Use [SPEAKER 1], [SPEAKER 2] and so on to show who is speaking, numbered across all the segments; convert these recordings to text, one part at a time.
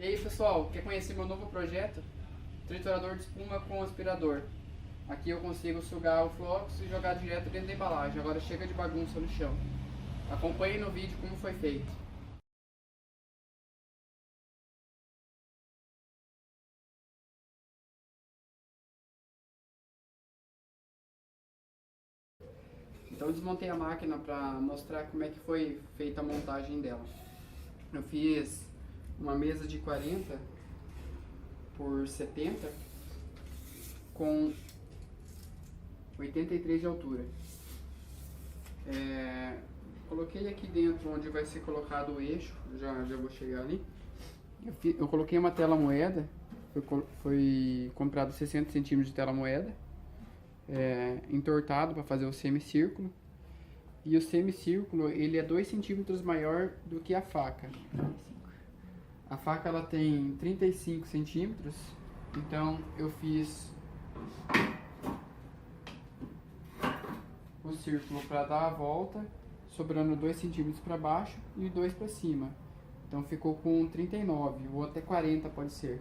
[SPEAKER 1] aí pessoal, quer conhecer meu novo projeto? Triturador de espuma com aspirador. Aqui eu consigo sugar o flocos e jogar direto dentro da embalagem. Agora chega de bagunça no chão. Acompanhe no vídeo como foi feito. Então eu desmontei a máquina para mostrar como é que foi feita a montagem dela. Eu fiz uma mesa de 40 por 70 com 83 de altura. Coloquei aqui dentro onde vai ser colocado o eixo, já vou chegar ali. Eu coloquei uma tela moeda, foi comprado 60 centímetros de tela moeda, entortado para fazer o semicírculo. E o semicírculo ele é 2 centímetros maior do que a faca. A faca ela tem 35 centímetros, então eu fiz o círculo para dar a volta, sobrando 2 centímetros para baixo e 2 para cima. Então ficou com 39, ou até 40 pode ser,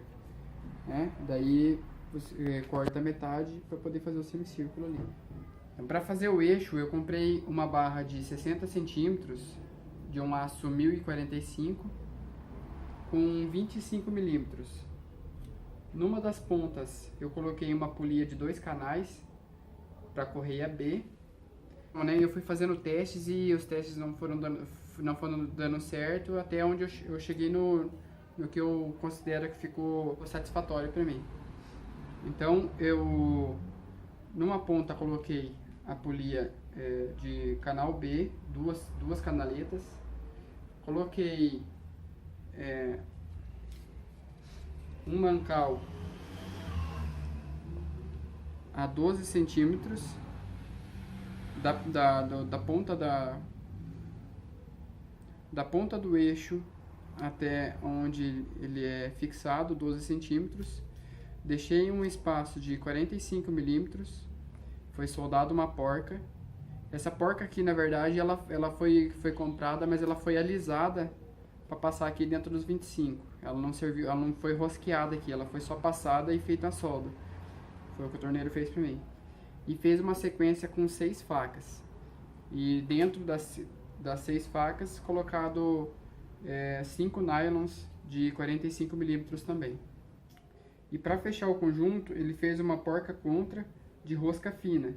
[SPEAKER 1] né? Daí você corta a metade para poder fazer o semicírculo ali. Então, para fazer o eixo eu comprei uma barra de 60 centímetros de um aço 1045 com 25 milímetros. Numa das pontas eu coloquei uma polia de 2 canais para correia B. Eu fui fazendo testes e os testes não foram dando certo, até onde eu cheguei no que eu considero que ficou satisfatório para mim. Então eu numa ponta coloquei a polia de canal B, duas canaletas, coloquei um mancal a 12 centímetros da ponta do eixo até onde ele é fixado, 12 centímetros. Deixei um espaço de 45 milímetros, foi soldado uma porca. Essa porca aqui, na verdade, ela foi comprada, mas ela foi alisada para passar aqui dentro dos 25. Ela não serviu, ela não foi rosqueada aqui, ela foi só passada e feita a solda. Foi o que o torneiro fez para mim. E fez uma sequência com 6 facas. E dentro das 6 facas, colocado 5 nylons de 45 milímetros também. E para fechar o conjunto, ele fez uma porca contra de rosca fina.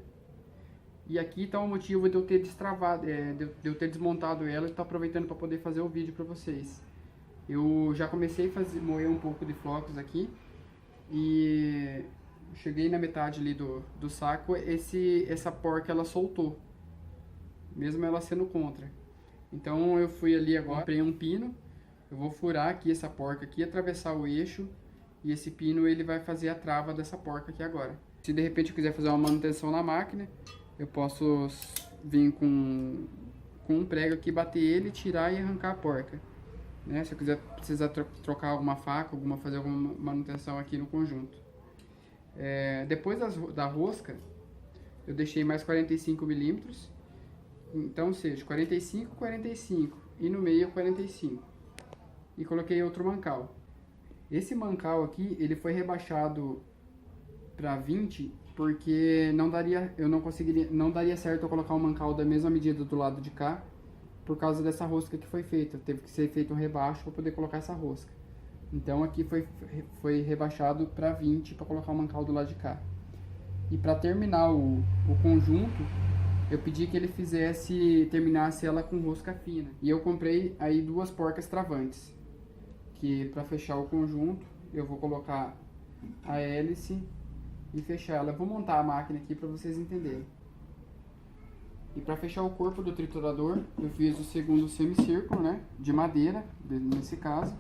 [SPEAKER 1] E aqui está o motivo de eu ter destravado, de eu ter desmontado ela e estou aproveitando para poder fazer o vídeo para vocês. Eu já comecei a moer um pouco de flocos aqui e cheguei na metade ali do saco, essa porca ela soltou, mesmo ela sendo contra. Então eu fui ali agora, comprei um pino, eu vou furar aqui essa porca aqui, atravessar o eixo e esse pino ele vai fazer a trava dessa porca aqui agora. Se de repente eu quiser fazer uma manutenção na máquina, eu posso vir com um prego aqui, bater ele, tirar e arrancar a porca. Né? Se eu quiser precisar trocar alguma faca, fazer alguma manutenção aqui no conjunto. Depois da rosca, eu deixei mais 45 milímetros. Então, ou seja, 45, 45 e no meio 45. E coloquei outro mancal. Esse mancal aqui, ele foi rebaixado para 20 porque não daria certo eu colocar um mancal da mesma medida do lado de cá por causa dessa rosca que foi feita. Teve que ser feito um rebaixo para poder colocar essa rosca. Então aqui foi rebaixado para 20 para colocar o mancal do lado de cá. E para terminar o conjunto, eu pedi que ele terminasse ela com rosca fina. E eu comprei aí 2 porcas travantes, que para fechar o conjunto eu vou colocar a hélice e fechar ela. Eu vou montar a máquina aqui para vocês entenderem. E para fechar o corpo do triturador, eu fiz o segundo semicírculo, né, de madeira, nesse caso.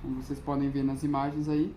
[SPEAKER 1] Como vocês podem ver nas imagens aí.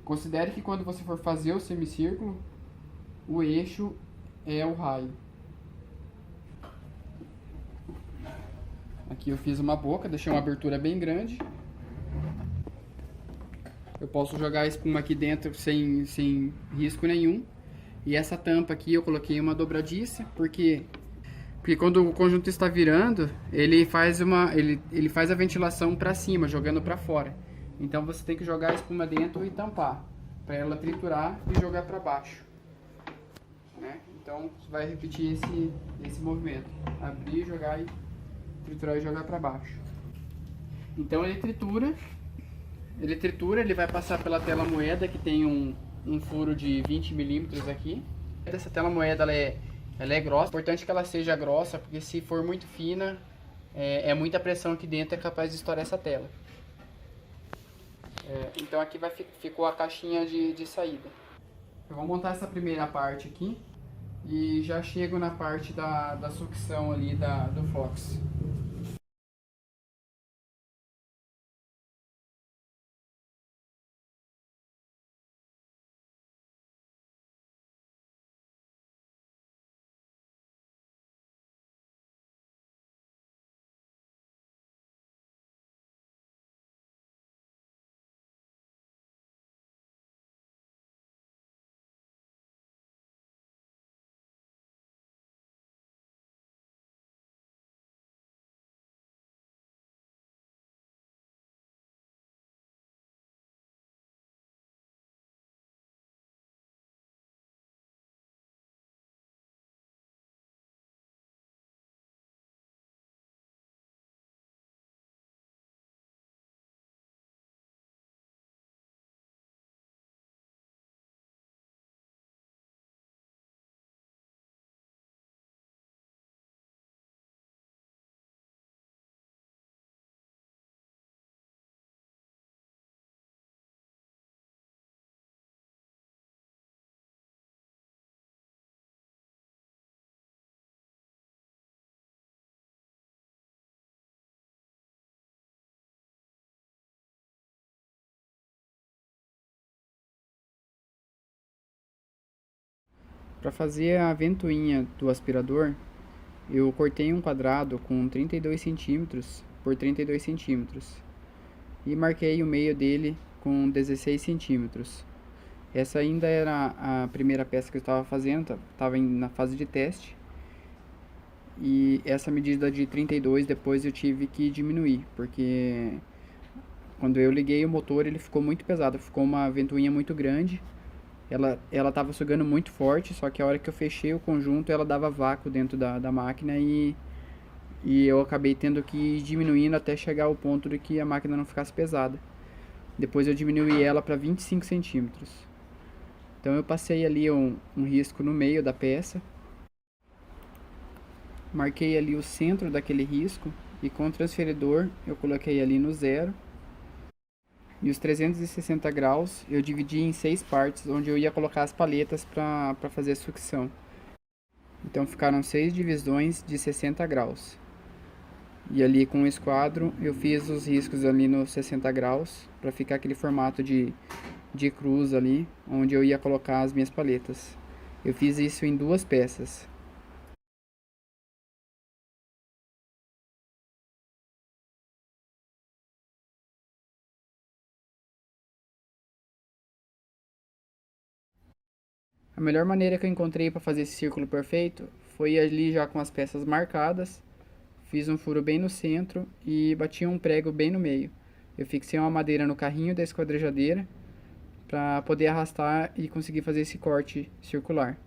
[SPEAKER 1] Considere que quando você for fazer o semicírculo, o eixo é o raio. Aqui eu fiz uma boca, deixei uma abertura bem grande. Eu posso jogar a espuma aqui dentro sem risco nenhum. E essa tampa aqui eu coloquei uma dobradiça, porque quando o conjunto está virando, ele faz a ventilação para cima, jogando para fora. Então você tem que jogar a espuma dentro e tampar, para ela triturar e jogar para baixo, né? Então você vai repetir esse movimento: abrir, jogar e triturar e jogar para baixo. Então ele tritura, ele vai passar pela tela moeda, que tem um furo de 20 milímetros aqui. Essa tela moeda ela é grossa, é importante que ela seja grossa, porque se for muito fina, é muita pressão aqui dentro, é capaz de estourar essa tela. Então aqui ficou a caixinha de saída. Eu vou montar essa primeira parte aqui e já chego na parte da sucção ali do Fox. Para fazer a ventoinha do aspirador, eu cortei um quadrado com 32 centímetros por 32 centímetros e marquei o meio dele com 16 centímetros. Essa ainda era a primeira peça que eu estava fazendo, estava na fase de teste. E essa medida de 32 depois eu tive que diminuir, porque quando eu liguei o motor ele ficou muito pesado, ficou uma ventoinha muito grande. Ela estava sugando muito forte, só que a hora que eu fechei o conjunto ela dava vácuo dentro da máquina e eu acabei tendo que ir diminuindo até chegar ao ponto de que a máquina não ficasse pesada. Depois eu diminuí ela para 25 centímetros. Então eu passei ali um risco no meio da peça, marquei ali o centro daquele risco e com o transferidor eu coloquei ali no zero. E os 360 graus eu dividi em 6 partes, onde eu ia colocar as paletas para fazer a sucção. Então ficaram 6 divisões de 60 graus. E ali com o esquadro eu fiz os riscos ali nos 60 graus, para ficar aquele formato de cruz ali, onde eu ia colocar as minhas paletas. Eu fiz isso em 2 peças. A melhor maneira que eu encontrei para fazer esse círculo perfeito foi ali já com as peças marcadas. Fiz um furo bem no centro e bati um prego bem no meio. Eu fixei uma madeira no carrinho da esquadrejadeira para poder arrastar e conseguir fazer esse corte circular.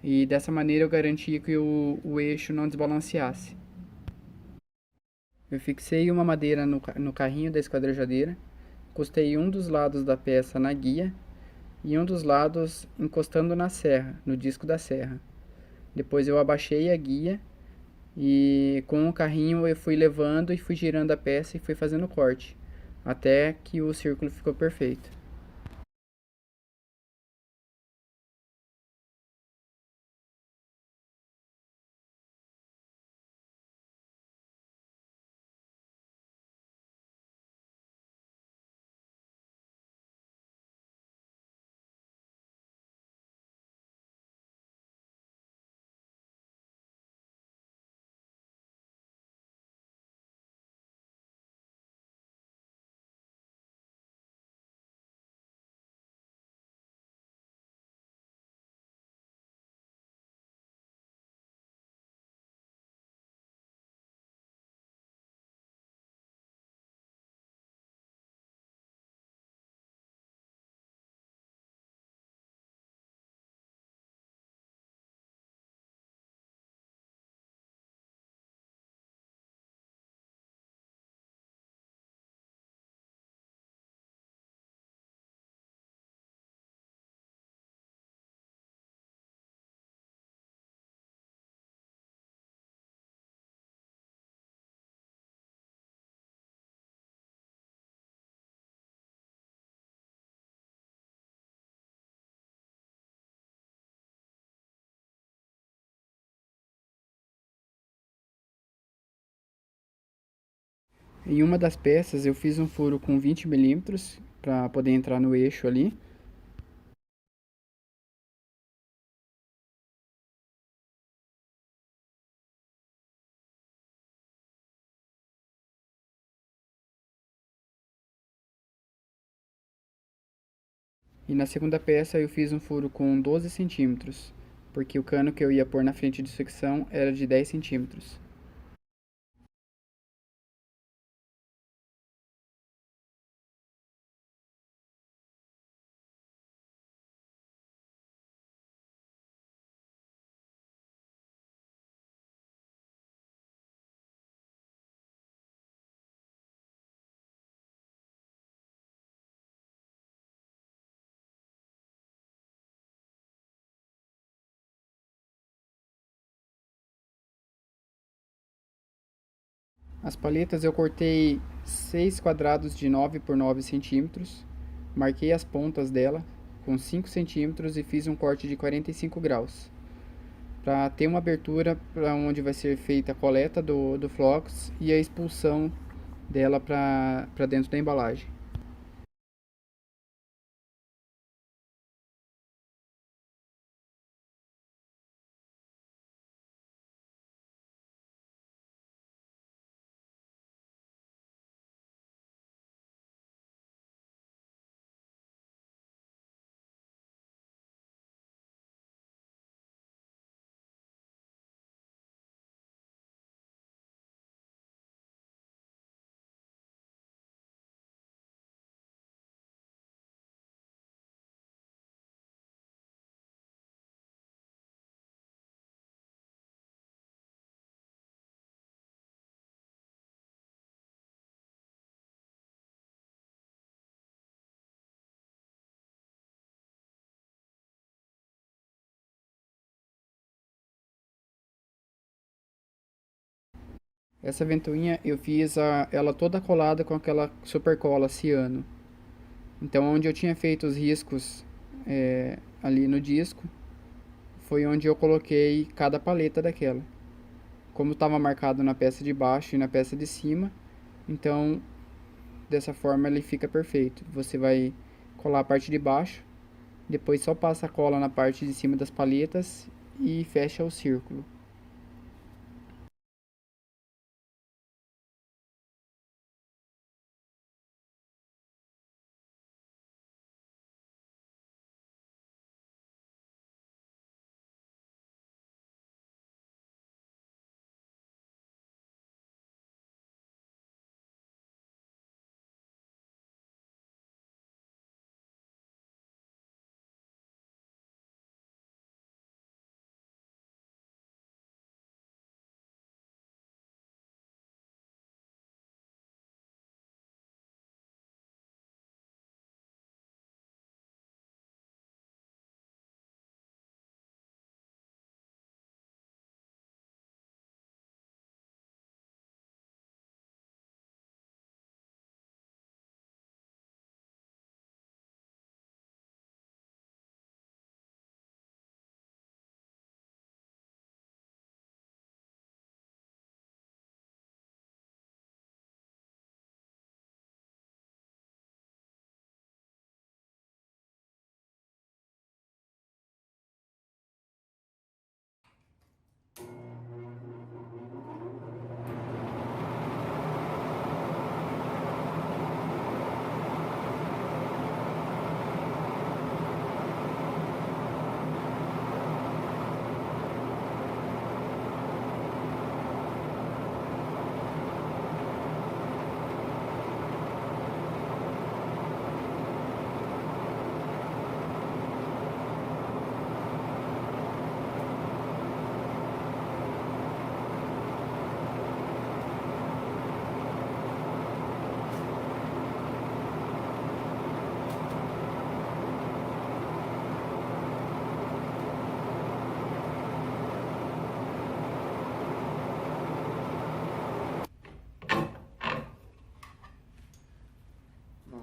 [SPEAKER 1] E dessa maneira eu garanti que o eixo não desbalanceasse. Eu fixei uma madeira no carrinho da esquadrejadeira, encostei um dos lados da peça na guia e um dos lados encostando na serra, no disco da serra. Depois eu abaixei a guia e com o carrinho eu fui levando e fui girando a peça e fui fazendo o corte, até que o círculo ficou perfeito. Em uma das peças eu fiz um furo com 20 milímetros para poder entrar no eixo ali. E na segunda peça eu fiz um furo com 12 centímetros, porque o cano que eu ia pôr na frente de sucção era de 10 centímetros. As paletas eu cortei 6 quadrados de 9 por 9 centímetros, marquei as pontas dela com 5 centímetros e fiz um corte de 45 graus, para ter uma abertura para onde vai ser feita a coleta do flocos e a expulsão dela para dentro da embalagem. Essa ventoinha eu fiz ela toda colada com aquela super cola ciano. Então onde eu tinha feito os riscos ali no disco, foi onde eu coloquei cada paleta daquela. Como estava marcado na peça de baixo e na peça de cima, então dessa forma ele fica perfeito. Você vai colar a parte de baixo, depois só passa a cola na parte de cima das paletas e fecha o círculo.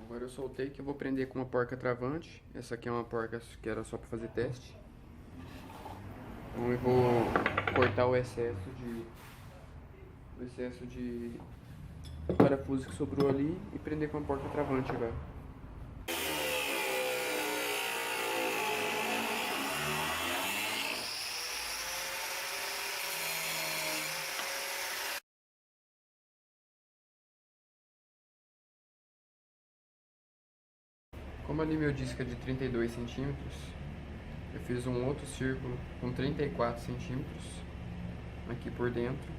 [SPEAKER 1] Agora eu soltei que eu vou prender com uma porca travante. Essa aqui é uma porca que era só para fazer teste. Então eu vou cortar o excesso de o parafuso que sobrou ali e prender com a porta travante agora. Como ali meu disco é de 32 centímetros, eu fiz um outro círculo com 34 centímetros aqui por dentro.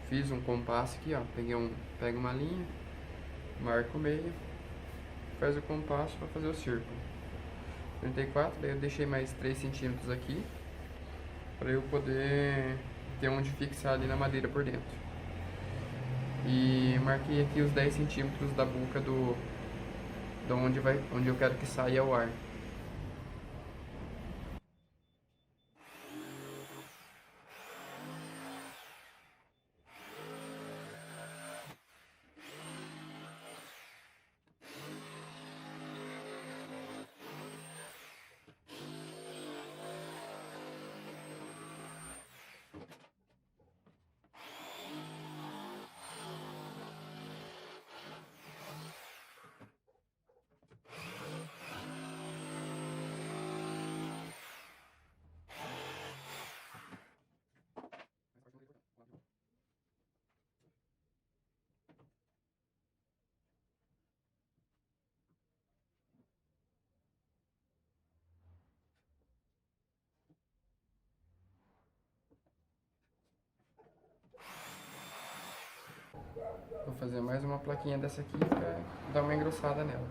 [SPEAKER 1] Fiz um compasso aqui, ó. Pega uma linha, marca o meio, faz o compasso para fazer o círculo. 34, daí eu deixei mais 3 centímetros aqui para eu poder ter onde fixar ali na madeira por dentro. E marquei aqui os 10 centímetros da boca onde eu quero que saia o ar. Vou fazer mais uma plaquinha dessa aqui para dar uma engrossada nela.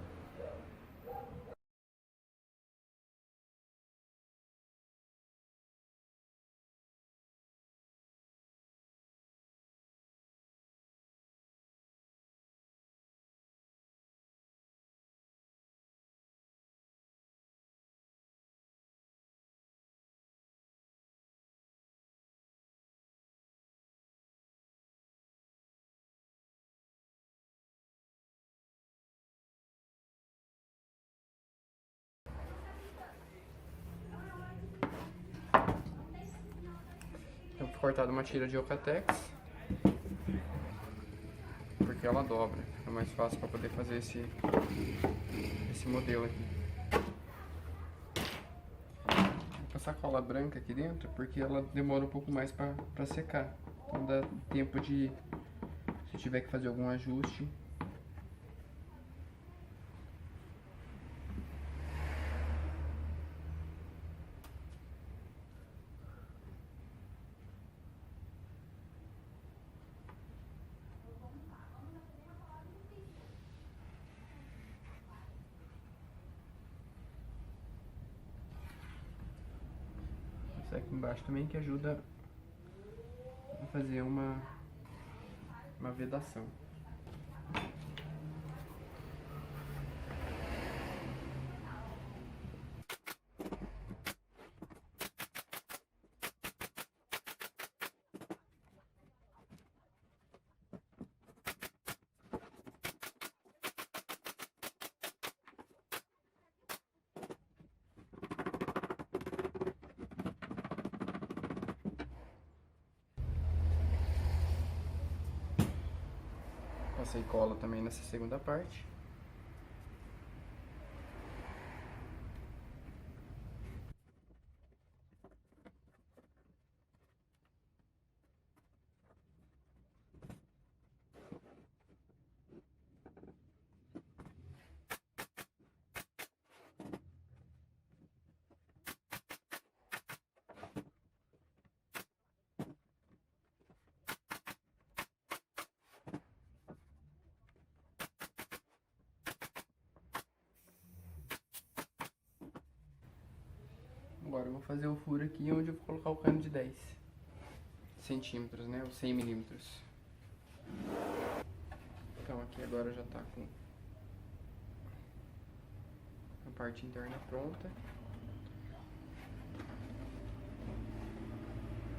[SPEAKER 1] Eu vou cortar uma tira de Eucatex, porque ela dobra, é mais fácil para poder fazer esse modelo aqui. Vou passar cola branca aqui dentro, porque ela demora um pouco mais para secar. Então dá tempo de, se tiver que fazer algum ajuste. Essa aqui embaixo também que ajuda a fazer uma vedação. Passei cola também nessa segunda parte. Agora eu vou fazer o furo aqui onde eu vou colocar o cano de 10 centímetros, né? Ou 100 milímetros. Então aqui agora já tá com a parte interna pronta.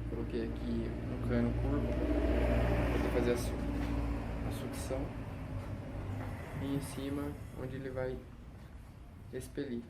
[SPEAKER 1] Coloquei aqui um cano curvo para poder fazer a sucção. E em cima onde ele vai expelir.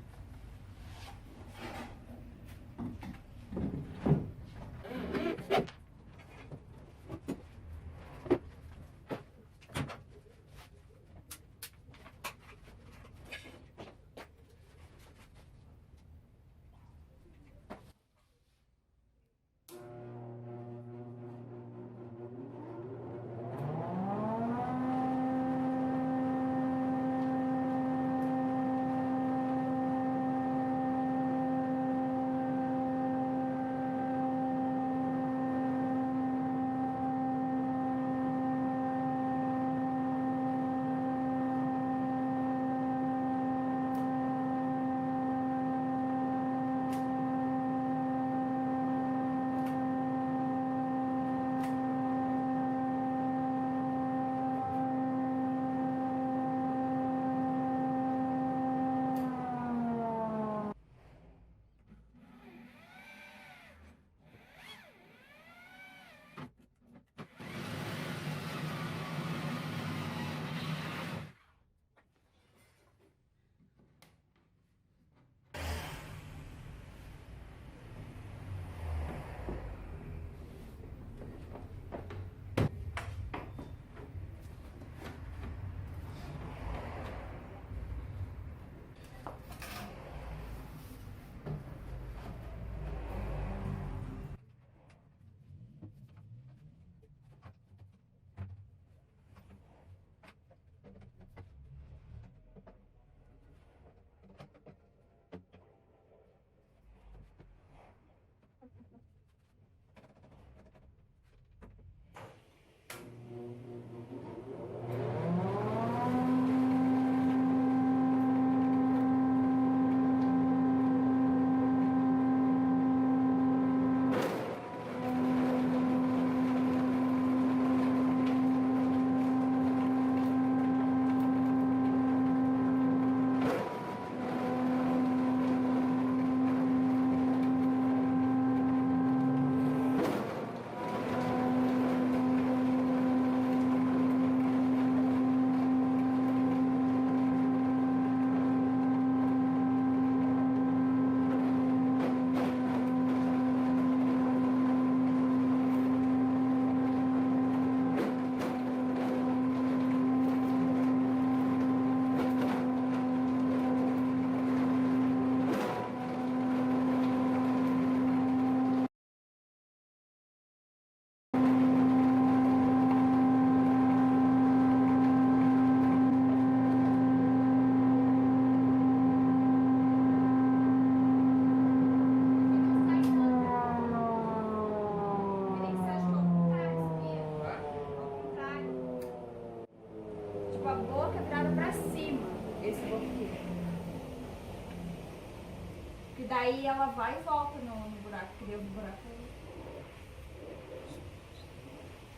[SPEAKER 2] Que daí ela vai e volta no buraco, que deu no buraco.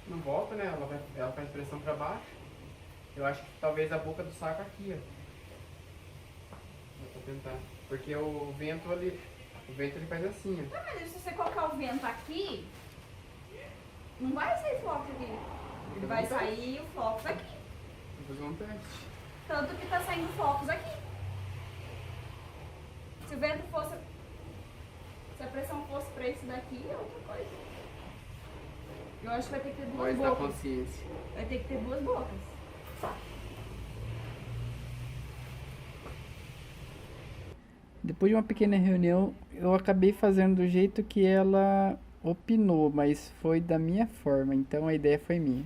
[SPEAKER 1] Não volta, né? Ela faz pressão pra baixo. Eu acho que talvez a boca do saco aqui, ó. Vou tentar. Porque o vento ali, ele faz assim, ó.
[SPEAKER 2] Tá, mas se você colocar o vento aqui, não vai sair flocos aqui. Ele vai sair o flocos aqui.
[SPEAKER 1] Vou fazer um teste.
[SPEAKER 2] Tanto que tá saindo flocos aqui. Se o vento fosse... Se a pressão fosse pra isso daqui, é outra coisa. Eu acho que vai ter que ter duas
[SPEAKER 1] Voz da
[SPEAKER 2] bocas.
[SPEAKER 1] consciência.
[SPEAKER 2] Vai ter que ter duas bocas.
[SPEAKER 3] Depois de uma pequena reunião, eu acabei fazendo do jeito que ela opinou, mas foi da minha forma, então a ideia foi minha.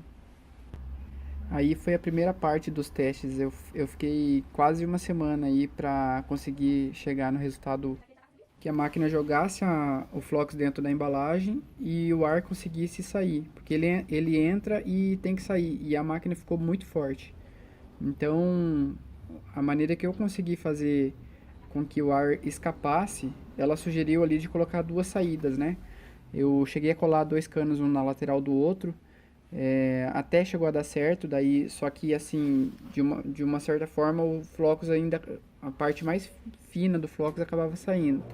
[SPEAKER 3] Aí foi a primeira parte dos testes, eu fiquei quase uma semana aí pra conseguir chegar no resultado que a máquina jogasse o flocos dentro da embalagem e o ar conseguisse sair, porque ele entra e tem que sair, e a máquina ficou muito forte. Então, a maneira que eu consegui fazer com que o ar escapasse, ela sugeriu ali de colocar duas saídas, né? Eu cheguei a colar dois canos um na lateral do outro, até chegou a dar certo, daí só que assim, de uma certa forma o flocos ainda, a parte mais fina do flocos acabava saindo.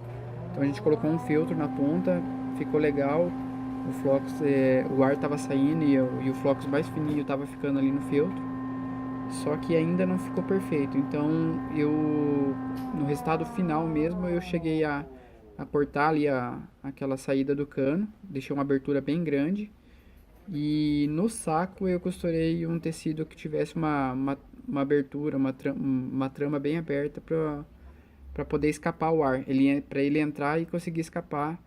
[SPEAKER 3] Então a gente colocou um feltro na ponta, ficou legal, o flocos, o ar estava saindo e o flocos mais fininho estava ficando ali no feltro. Só que ainda não ficou perfeito, então no resultado final mesmo, eu cheguei a cortar ali aquela saída do cano, deixei uma abertura bem grande, e no saco eu costurei um tecido que tivesse uma abertura, uma trama bem aberta para poder escapar o ar, para ele entrar e conseguir escapar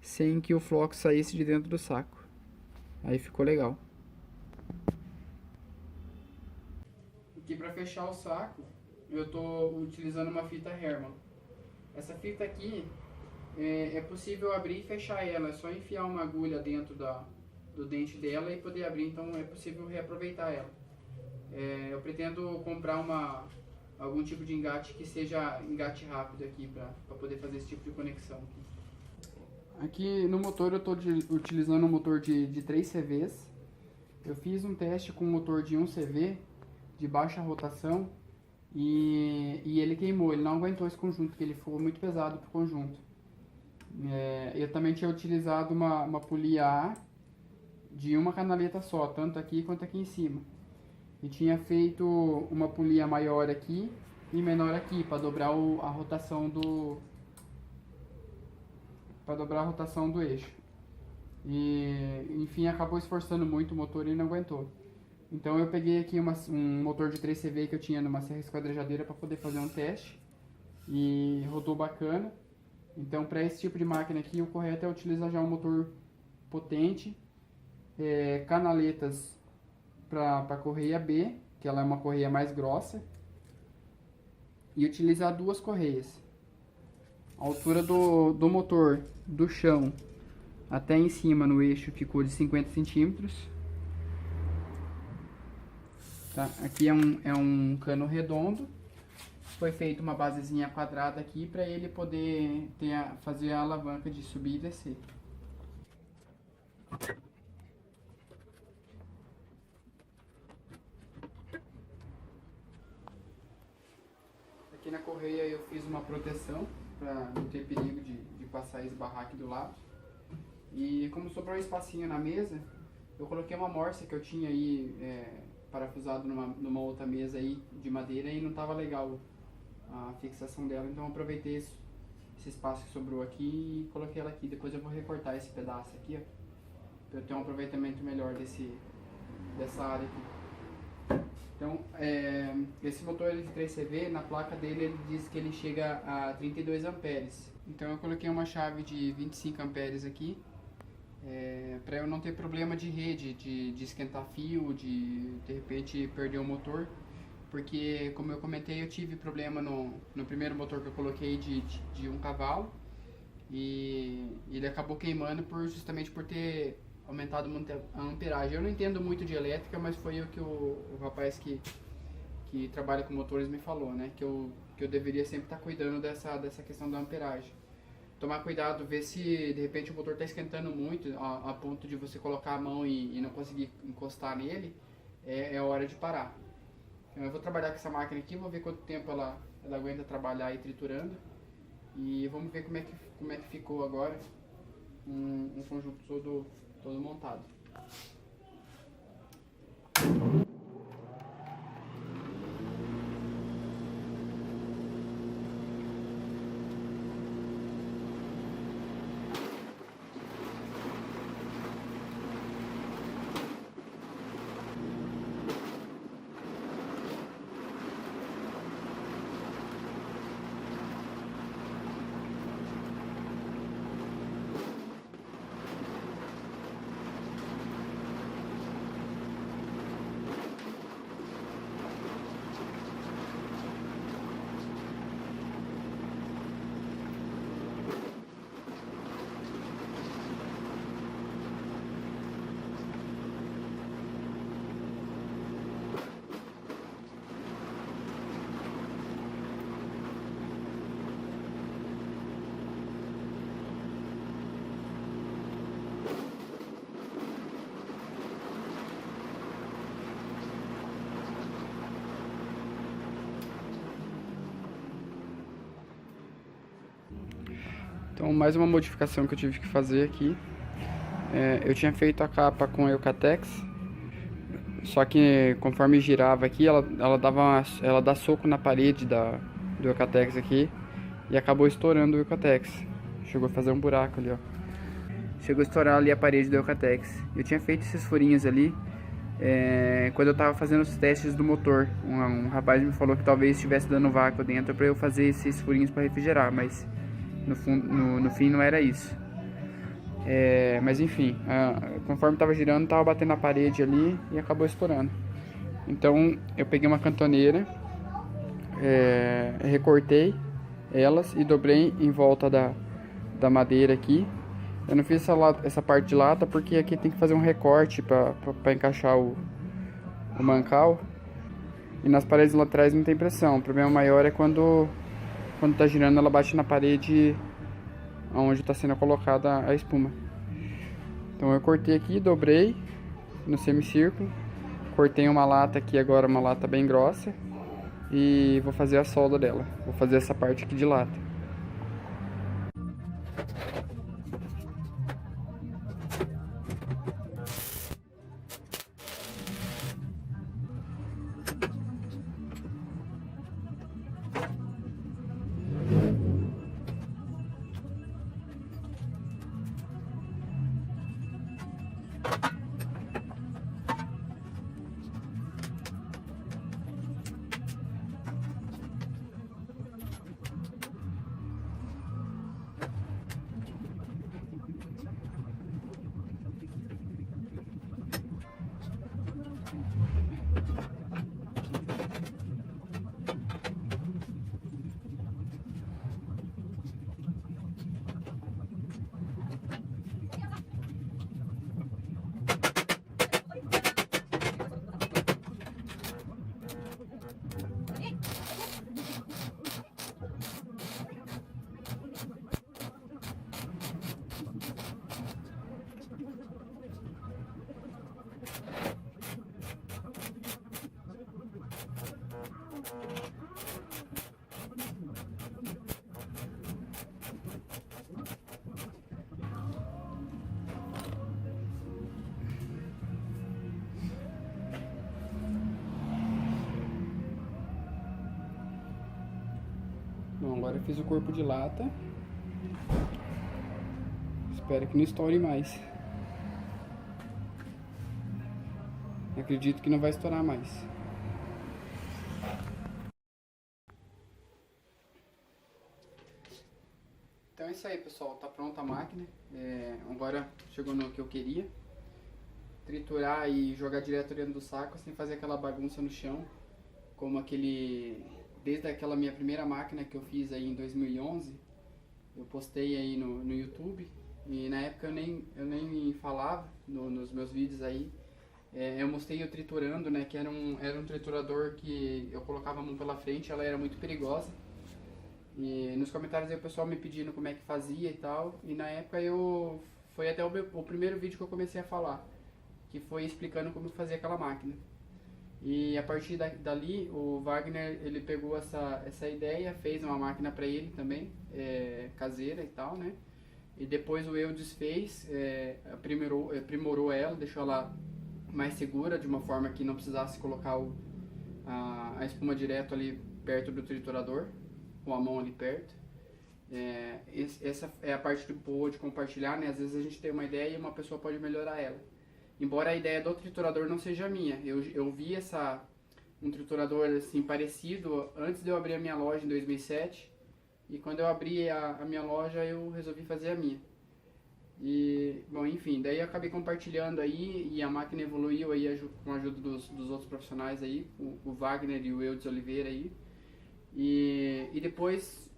[SPEAKER 3] sem que o floco saísse de dentro do saco. Aí ficou legal.
[SPEAKER 1] Aqui para fechar o saco, eu estou utilizando uma fita Herman. Essa fita aqui é possível abrir e fechar ela, é só enfiar uma agulha dentro do dente dela e poder abrir, então é possível reaproveitar ela. Eu pretendo comprar algum tipo de engate que seja engate rápido aqui para poder fazer esse tipo de conexão. Aqui no motor eu estou utilizando um motor de 3 CVs. Eu fiz um teste com um motor de 1 CV de baixa rotação e ele queimou, ele não aguentou esse conjunto, porque ele ficou muito pesado para o conjunto. Eu também tinha utilizado uma polia A de uma canaleta só, tanto aqui quanto aqui em cima. E tinha feito uma polia maior aqui e menor aqui, para dobrar a rotação do eixo. E enfim, acabou esforçando muito o motor e não aguentou. Então eu peguei aqui um motor de 3 CV que eu tinha numa serra esquadrejadeira para poder fazer um teste e rodou bacana. Então para esse tipo de máquina aqui o correto é utilizar já um motor potente, canaletas para correia B, que ela é uma correia mais grossa, e utilizar duas correias. A altura do motor do chão até em cima no eixo ficou de 50 centímetros. Tá? Aqui é um cano redondo, foi feita uma basezinha quadrada aqui para ele poder fazer a alavanca de subir e descer. Aqui na correia eu fiz uma proteção para não ter perigo de passar e esbarrar aqui do lado. E como sobrou um espacinho na mesa, eu coloquei uma morsa que eu tinha aí parafusado numa outra mesa aí de madeira e não estava legal a fixação dela, então eu aproveitei esse espaço que sobrou aqui e coloquei ela aqui. Depois eu vou recortar esse pedaço aqui, ó, para eu ter um aproveitamento melhor dessa área aqui. Então, esse motor de 3CV, na placa dele ele diz que ele chega a 32 amperes. Então eu coloquei uma chave de 25 amperes aqui, para eu não ter problema de rede, de esquentar fio, de repente perder o motor, porque como eu comentei, eu tive problema no primeiro motor que eu coloquei de 1 cavalo e ele acabou queimando justamente por ter aumentado a amperagem. Eu não entendo muito de elétrica, mas foi o que o rapaz que trabalha com motores me falou, né, que eu deveria sempre estar cuidando dessa questão da amperagem. tomar cuidado, ver se de repente o motor está esquentando muito a ponto de você colocar a mão e não conseguir encostar nele, é hora de parar. Então eu vou trabalhar com essa máquina aqui, vou ver quanto tempo ela aguenta trabalhar aí triturando. E vamos ver como é que ficou agora um conjunto todo montado. Então, mais uma modificação que eu tive que fazer aqui. Eu tinha feito a capa com Eucatex, só que conforme girava aqui, ela dá soco na parede do Eucatex aqui e acabou estourando o Eucatex. Chegou a fazer um buraco ali, ó. Chegou a estourar ali a parede do Eucatex. Eu tinha feito esses furinhos ali quando eu tava fazendo os testes do motor. Um rapaz me falou que talvez estivesse dando vácuo dentro para eu fazer esses furinhos para refrigerar, mas no fim não era isso. Mas enfim, conforme estava girando, estava batendo na parede ali e acabou estourando. Então eu peguei uma cantoneira, recortei elas e dobrei em volta da madeira aqui. Eu não fiz essa parte de lata porque aqui tem que fazer um recorte para encaixar o mancal. E nas paredes laterais não tem pressão. O problema maior é quando está girando, ela bate na parede onde está sendo colocada a espuma. Então eu cortei aqui, dobrei no semicírculo, cortei uma lata aqui agora, uma lata bem grossa, e vou fazer a solda dela. Vou fazer essa parte aqui de lata. Bom, agora eu fiz o corpo de lata. Espero que não estoure mais. Acredito que não vai estourar mais. Então é isso aí, pessoal. Tá pronta a máquina. Agora chegou no que eu queria. Triturar e jogar direto dentro do saco sem fazer aquela bagunça no chão, como desde aquela minha primeira máquina que eu fiz aí em 2011. Eu postei aí no YouTube e na época eu nem falava nos meus vídeos aí. Eu mostrei eu triturando, né, que era um triturador que eu colocava a mão pela frente, ela era muito perigosa. E nos comentários aí o pessoal me pedindo como é que fazia e tal. E na época foi até o primeiro vídeo que eu comecei a falar, que foi explicando como fazer aquela máquina. E a partir dali, o Wagner, ele pegou essa ideia, fez uma máquina para ele também, caseira e tal, né? E depois o Eudes fez, aprimorou ela, deixou ela mais segura, de uma forma que não precisasse colocar a espuma direto ali perto do triturador, com a mão ali perto. Essa é a parte boa de compartilhar, né? Às vezes a gente tem uma ideia e uma pessoa pode melhorar ela. Embora a ideia do triturador não seja minha, eu vi um triturador assim parecido antes de eu abrir a minha loja em 2007, e quando eu abri a minha loja eu resolvi fazer a minha. E, bom, enfim, daí eu acabei compartilhando aí e a máquina evoluiu aí com a ajuda dos outros profissionais aí, o Wagner e o Eudes Oliveira aí. E depois,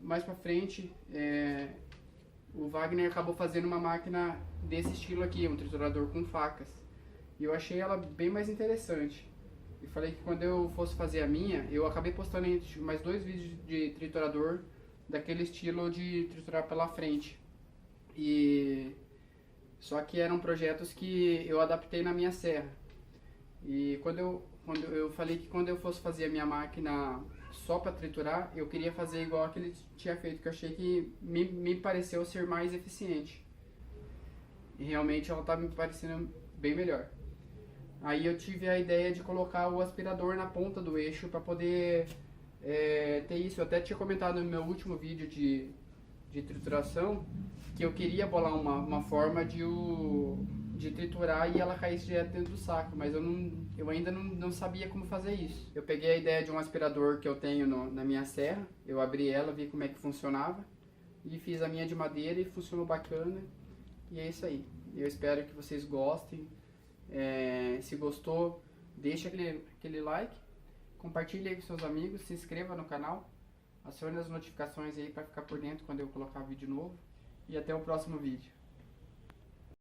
[SPEAKER 1] mais pra frente, o Wagner acabou fazendo uma máquina desse estilo aqui, um triturador com facas. E eu achei ela bem mais interessante. E falei que quando eu fosse fazer a minha, eu acabei postando mais 2 vídeos de triturador daquele estilo de triturar pela frente. Só que eram projetos que eu adaptei na minha serra. E quando eu falei que quando eu fosse fazer a minha máquina só para triturar, eu queria fazer igual a que ele tinha feito, que eu achei que me pareceu ser mais eficiente. E realmente ela tá me parecendo bem melhor. Aí eu tive a ideia de colocar o aspirador na ponta do eixo para poder ter isso. Eu até tinha comentado no meu último vídeo de trituração que eu queria bolar uma forma de triturar e ela caísse direto dentro do saco, mas eu ainda não sabia como fazer isso. Eu peguei a ideia de um aspirador que eu tenho na minha serra, eu abri ela, vi como é que funcionava e fiz a minha de madeira e funcionou bacana. E é isso aí. Eu espero que vocês gostem. Se gostou, deixa aquele like, compartilhe aí com seus amigos, se inscreva no canal, acione as notificações aí para ficar por dentro quando eu colocar vídeo novo. E até o próximo vídeo.